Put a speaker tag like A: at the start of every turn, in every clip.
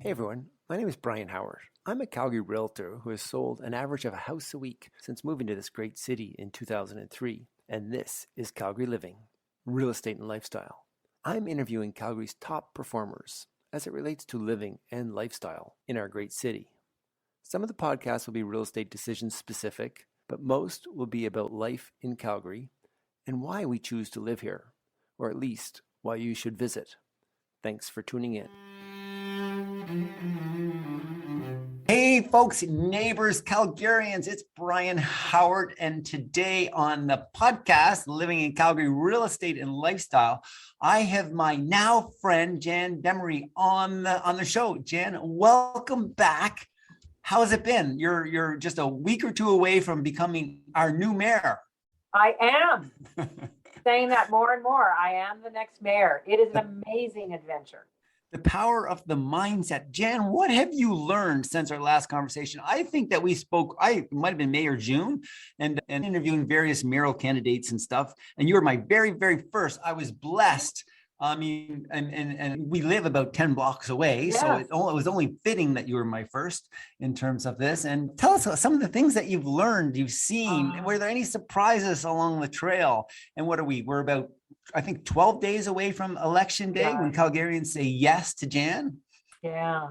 A: Hey everyone, my name is Brian Howard. I'm a Calgary realtor who has sold an average of a house a week since moving to this great city in 2003, and this is Calgary Living, Real Estate and Lifestyle. I'm interviewing Calgary's top performers as it relates to living and lifestyle in our great city. Some of the podcasts will be real estate decisions specific, but most will be about life in Calgary and why we choose to live here, or at least why you should visit. Thanks for tuning in.
B: Hey folks, neighbors, Calgarians, it's Brian Howard, and today on the podcast, Living in Calgary, Real Estate and Lifestyle, I have my now friend, Jan Damery, on the show. Jan, welcome back. How has it been? You're just a week or two away from becoming our new mayor.
C: I am saying that more and more. I am the next mayor. It is an amazing adventure.
B: The power of the mindset. Jan, what have you learned since our last conversation? I think that we spoke, it might have been May or June, and interviewing various mayoral candidates and stuff. And you were my very, very first. I was blessed. I mean, and we live about 10 blocks away. Yes. So it was only fitting that you were my first in terms of this. And tell us some of the things that you've learned, you've seen. Were there any surprises along the trail? And what are we? We're about, I think, 12 days away from election day when Calgarians say yes to Jan.
C: Yeah,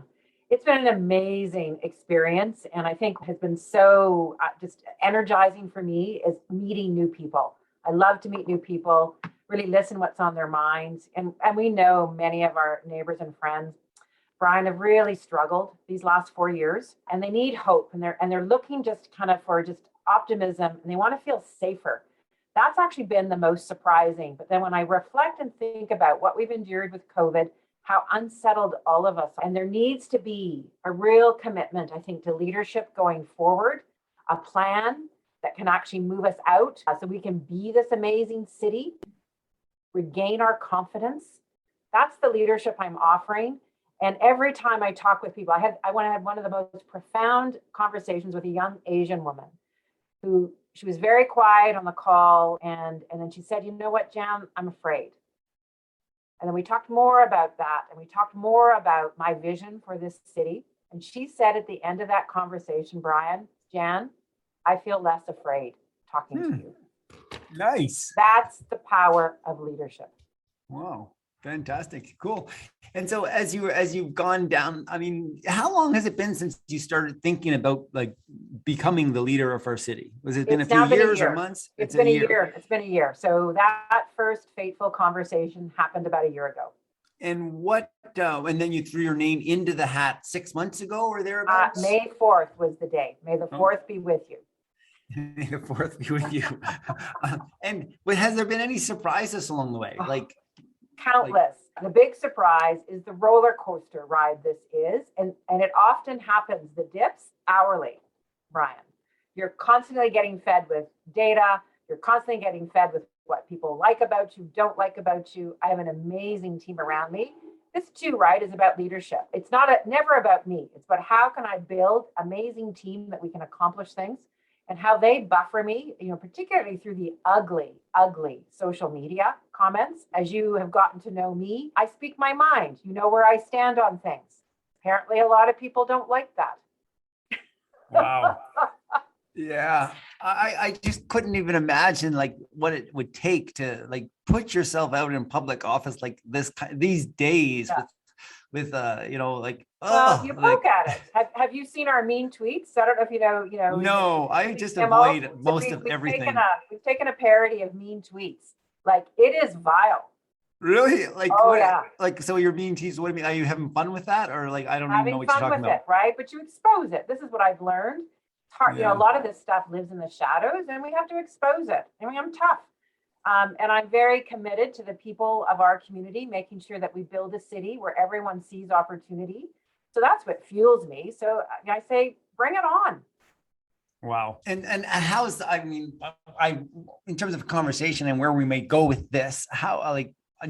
C: it's been an amazing experience. And I think has been so just energizing for me is meeting new people. I love to meet new people, really listen what's on their minds. And we know many of our neighbors and friends, Brian, have really struggled these last 4 years, and they need hope, and they're looking just kind of for just optimism, and they want to feel safer. That's actually been the most surprising. But then when I reflect and think about what we've endured with COVID, how unsettled all of us, and there needs to be a real commitment, I think, to leadership going forward, a plan that can actually move us out so we can be this amazing city, regain our confidence. That's the leadership I'm offering. And every time I talk with people, I had one of the most profound conversations with a young Asian woman who she was very quiet on the call. And then she said, you know what, Jan, I'm afraid. And then we talked more about that. And we talked more about my vision for this city. And she said at the end of that conversation, Brian, Jan, I feel less afraid talking to you.
B: Nice.
C: That's the power of leadership.
B: Wow. Fantastic. Cool. And so as you've gone down, I mean, how long has it been since you started thinking about like becoming the leader of our city? Was it been a few years or months?
C: It's been a year. It's been a year. So that first fateful conversation happened about a year ago.
B: And and then you threw your name into the hat 6 months ago or thereabouts?
C: May 4th was the day. May the 4th be with you.
B: May the 4th be with you. And has there been any surprises along the way?
C: Countless. The big surprise is the roller coaster ride this is. And it often happens, the dips, hourly, Brian. You're constantly getting fed with data. You're constantly getting fed with what people like about you, don't like about you. I have an amazing team around me. This too, right, is about leadership. It's never about me. It's about how can I build an amazing team that we can accomplish things, and how they buffer me, particularly through the ugly social media comments. As you have gotten to know me, I speak my mind. You know where I stand on things. Apparently, a lot of people don't like that.
B: Wow. Yeah. I just couldn't even imagine like what it would take to like put yourself out in public office like these days with
C: well, you poke at it. Have you seen our mean tweets? I don't know if you know.
B: No, I just avoid most of everything.
C: We've taken a parody of mean tweets. Like, it is vile.
B: Really? Like, like, so you're mean tweets. What do you mean? Are you having fun with that, or like I don't even know what you're talking about?
C: It, right? But you expose it. This is what I've learned. It's hard. A lot of this stuff lives in the shadows, and we have to expose it. I mean, I'm tough. And I'm very committed to the people of our community, making sure that we build a city where everyone sees opportunity. So that's what fuels me. So I say, bring it on.
B: Wow. And how's, in terms of conversation and where we may go with this,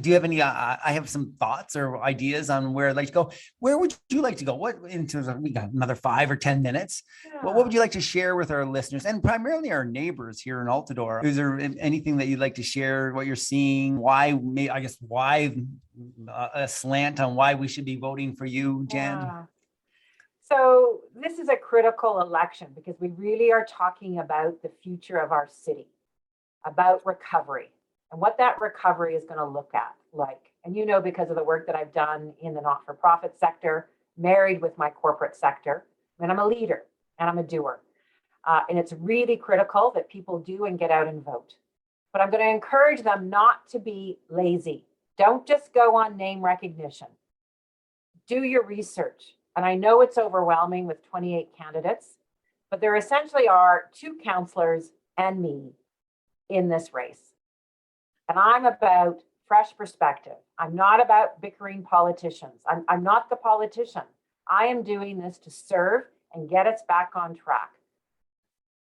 B: do you have any, I have some thoughts or ideas on where I'd like to go. Where would you like to go? What, in terms of, we got another 5 or 10 minutes. Yeah. What would you like to share with our listeners and primarily our neighbors here in Altadore? Is there anything that you'd like to share, what you're seeing? Why a slant on why we should be voting for you, Jan?
C: So this is a critical election because we really are talking about the future of our city, about recovery and what that recovery is going to look at like. And because of the work that I've done in the not-for-profit sector, married with my corporate sector, and I'm a leader and I'm a doer. And it's really critical that people do and get out and vote. But I'm going to encourage them not to be lazy. Don't just go on name recognition. Do your research. And I know it's overwhelming with 28 candidates, but there essentially are 2 councillors and me in this race. And I'm about fresh perspective. I'm not about bickering politicians. I'm not the politician. I am doing this to serve and get us back on track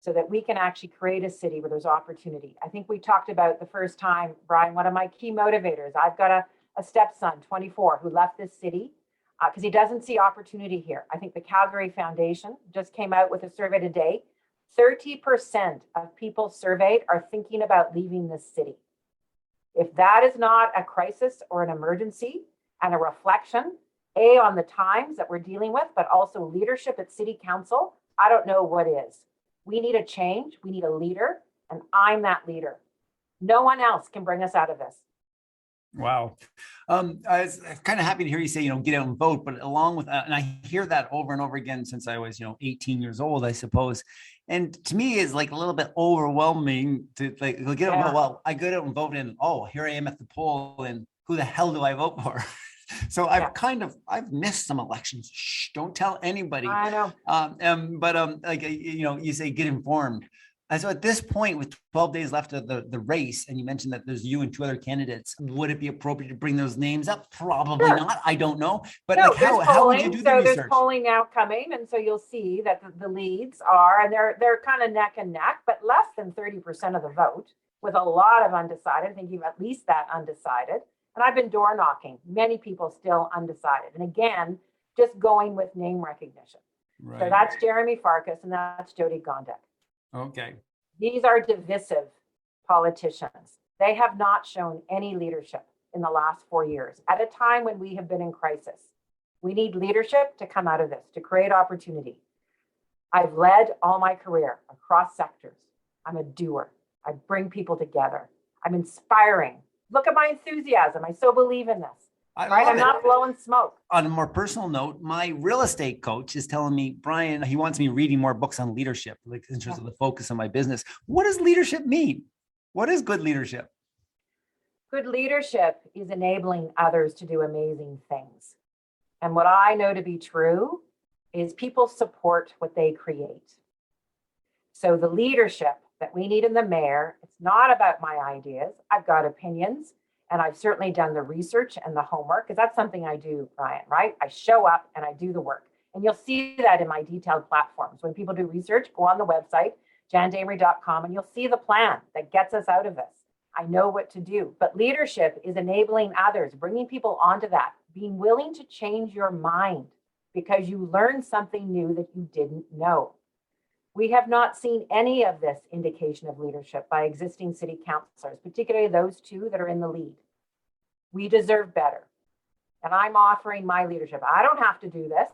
C: so that we can actually create a city where there's opportunity. I think we talked about the first time, Brian, one of my key motivators. I've got a stepson, 24, who left this city because he doesn't see opportunity here. I think the Calgary Foundation just came out with a survey today. 30% of people surveyed are thinking about leaving this city. If that is not a crisis or an emergency and a reflection, on the times that we're dealing with, but also leadership at City Council, I don't know what is. We need a change. We need a leader, and I'm that leader. No one else can bring us out of this.
B: Wow. I was kind of happy to hear you say, get out and vote, but along with that, and I hear that over and over again since I was, 18 years old, I suppose. And to me, it's like a little bit overwhelming to get out. Yeah. Well, I go out and vote, and here I am at the poll, and who the hell do I vote for? So I've missed some elections. Shh, don't tell anybody.
C: I know.
B: You say get informed. And so at this point, with 12 days left of the race, and you mentioned that there's you and 2 other candidates, would it be appropriate to bring those names up? Probably sure. Not. I don't know. But no, how would you do the research?
C: There's polling now coming, and so you'll see that the leads are, and they're kind of neck and neck, but less than 30% of the vote, with a lot of undecided. I think you've at least that undecided. And I've been door knocking, many people still undecided. And again, just going with name recognition. Right. So that's Jeremy Farkas and that's Jody Gondek.
B: Okay.
C: These are divisive politicians. They have not shown any leadership in the last 4 years at a time when we have been in crisis. We need leadership to come out of this, to create opportunity. I've led all my career across sectors. I'm a doer. I bring people together. I'm inspiring. Look at my enthusiasm. I so believe in this. I'm not blowing smoke.
B: On a more personal note, my real estate coach is telling me, Brian, he wants me reading more books on leadership, like in terms of the focus of my business. What does leadership mean? What is good leadership?
C: Good leadership is enabling others to do amazing things. And what I know to be true is people support what they create. So the leadership that we need in the mayor, it's not about my ideas. I've got opinions, and I've certainly done the research and the homework, because that's something I do, Brian, right? I show up and I do the work. And you'll see that in my detailed platforms. When people do research, go on the website, jandamery.com, and you'll see the plan that gets us out of this. I know what to do. But leadership is enabling others, bringing people onto that, being willing to change your mind because you learned something new that you didn't know. We have not seen any of this indication of leadership by existing city councillors, particularly those 2 that are in the lead. We deserve better. And I'm offering my leadership. I don't have to do this.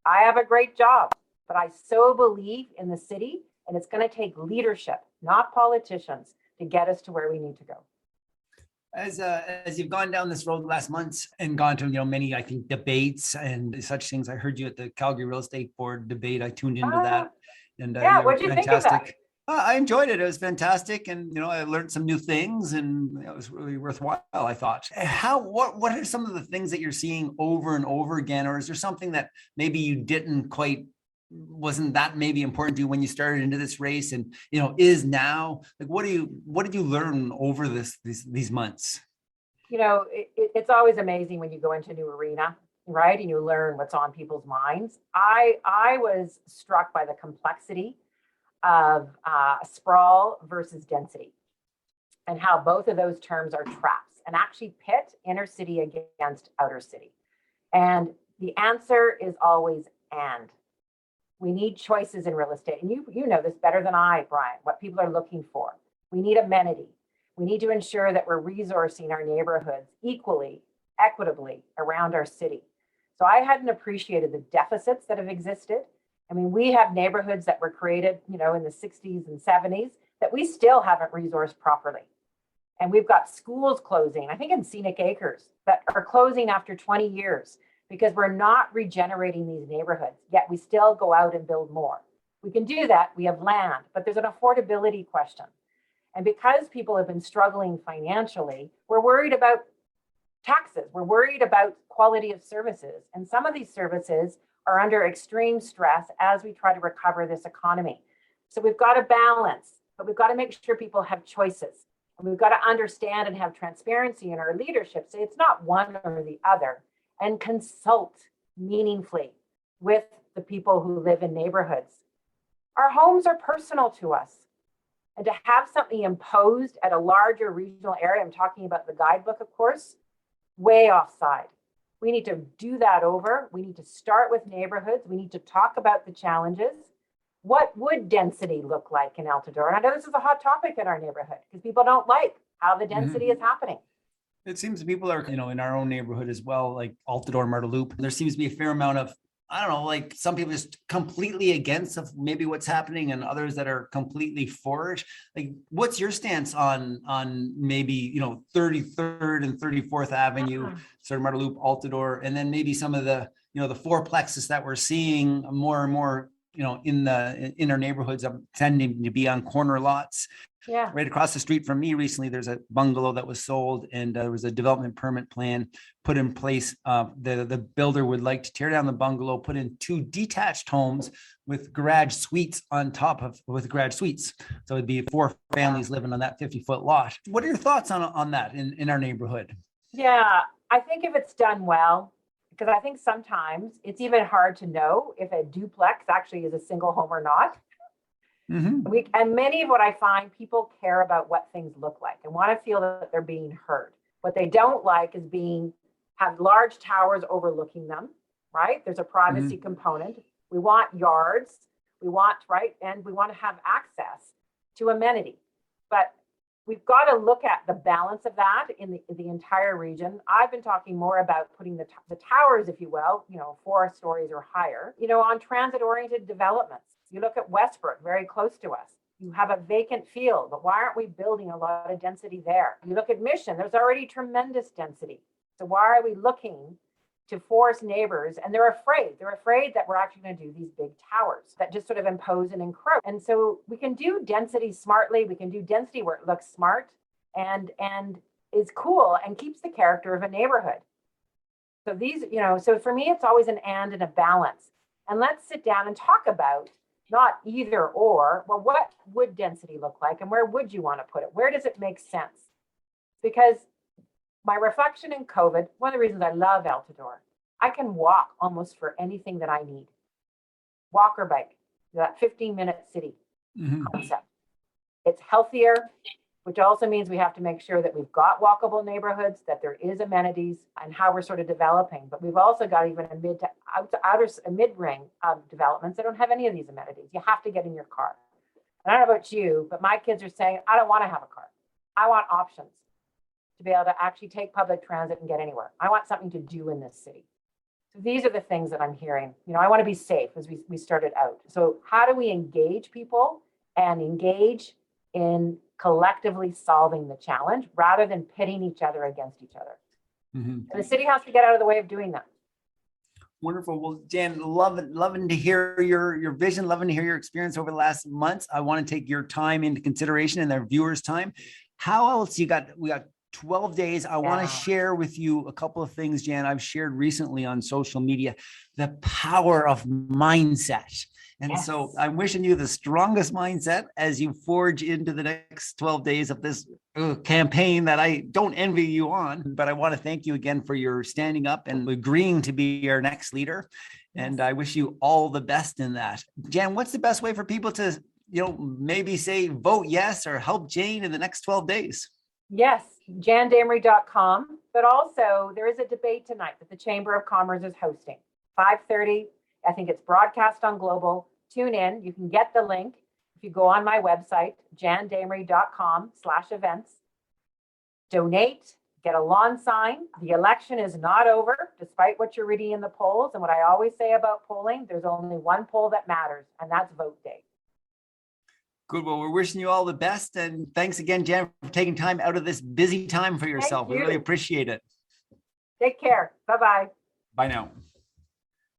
C: I have a great job, but I so believe in the city, and it's going to take leadership, not politicians, to get us to where we need to go.
B: As you've gone down this road the last months and gone to many, I think, debates and such things, I heard you at the Calgary Real Estate Board debate. I tuned into that. And
C: what did you think of that?
B: I enjoyed it. It was fantastic, and I learned some new things, and it was really worthwhile, I thought. What are some of the things that you're seeing over and over again, or is there something that maybe you wasn't that maybe important to you when you started into this race, and is now? Like, what did you learn over these months?
C: It's always amazing when you go into a new arena, right? And you learn what's on people's minds. I was struck by the complexity of sprawl versus density, and how both of those terms are traps and actually pit inner city against outer city. And the answer is always and. We need choices in real estate. And you know this better than I, Brian, what people are looking for. We need amenity. We need to ensure that we're resourcing our neighborhoods equally, equitably around our city. So I hadn't appreciated the deficits that have existed. I mean, we have neighborhoods that were created, in the 60s and 70s that we still haven't resourced properly. And we've got schools closing, I think in Scenic Acres, that are closing after 20 years because we're not regenerating these neighborhoods, yet we still go out and build more. We can do that, we have land, but there's an affordability question. And because people have been struggling financially, we're worried about taxes, we're worried about quality of services. And some of these services are under extreme stress as we try to recover this economy. So we've got to balance, but we've got to make sure people have choices. And we've got to understand and have transparency in our leadership. Say it's not one or the other, and consult meaningfully with the people who live in neighborhoods. Our homes are personal to us. And to have something imposed at a larger regional area, I'm talking about the guidebook, of course, way offside. We need to do that over. We need to start with neighborhoods. We need to talk about the challenges. What would density look like in Altadore? And I know this is a hot topic in our neighborhood because people don't like how the density is happening.
B: It seems people are, in our own neighborhood as well, like Altadore and Marda Loop. There seems to be a fair amount of, I don't know, like some people just completely against of maybe what's happening and others that are completely for it. Like, what's your stance on maybe, 33rd and 34th Avenue, sort of Marda Loop, Altadore, and then maybe some of the, the fourplexes that we're seeing more and more, in our neighborhoods tending to be on corner lots.
C: Yeah.
B: Right across the street from me recently, there's a bungalow that was sold and there was a development permit plan put in place. The builder would like to tear down the bungalow, put in 2 detached homes with garage suites on top of with garage suites. So it'd be 4 families living on that 50-foot lot. What are your thoughts on that in our neighborhood?
C: Yeah, I think if it's done well, because I think sometimes it's even hard to know if a duplex actually is a single home or not. And many of what I find, people care about what things look like and want to feel that they're being heard. What they don't like is have large towers overlooking them, right? There's a privacy component. We want yards, and we want to have access to amenity. But we've got to look at the balance of that in the entire region. I've been talking more about putting the towers, if you will, 4 stories or higher, on transit-oriented developments. You look at Westbrook, very close to us. You have a vacant field, but why aren't we building a lot of density there? You look at Mission, there's already tremendous density. So why are we looking to force neighbors? And they're afraid that we're actually going to do these big towers that just sort of impose and encroach. And so we can do density smartly. We can do density where it looks smart and is cool and keeps the character of a neighborhood. So so for me, it's always an and a balance. And let's sit down and talk about not either or, well, what would density look like and where would you want to put it? Where does it make sense? Because my reflection in COVID, one of the reasons I love Altadore, I can walk almost for anything that I need. Walk or bike, that 15-minute city concept. It's healthier, which also means we have to make sure that we've got walkable neighborhoods, that there is amenities and how we're sort of developing. But we've also got even a mid-ring developments that don't have any of these amenities. You have to get in your car. And I don't know about you, but my kids are saying, I don't want to have a car. I want options to be able to actually take public transit and get anywhere. I want something to do in this city. So these are the things that I'm hearing. I want to be safe as we started out. So how do we engage people and engage in collectively solving the challenge rather than pitting each other against each other? And the city has to get out of the way of doing that.
B: Wonderful. Well, Jan, loving to hear your vision, loving to hear your experience over the last months. I want to take your time into consideration and our viewers' time. How else we got 12 days. I want to share with you a couple of things, Jan, I've shared recently on social media, the power of mindset. And so I'm wishing you the strongest mindset as you forge into the next 12 days of this campaign that I don't envy you on, but I want to thank you again for your standing up and agreeing to be our next leader. And I wish you all the best in that. Jan, what's the best way for people to, maybe say vote yes or help Jane in the next 12 days?
C: Yes, jandamery.com. But also there is a debate tonight that the Chamber of Commerce is hosting. 5:30. I think it's broadcast on Global. Tune in. You can get the link if you go on my website, jandamery.com/events. Donate, get a lawn sign. The election is not over, despite what you're reading in the polls. And what I always say about polling, there's only one poll that matters, and that's vote day.
B: Good. Well, we're wishing you all the best. And thanks again, Jan, for taking time out of this busy time for yourself. We really appreciate it.
C: Take care. Bye-bye.
B: Bye now.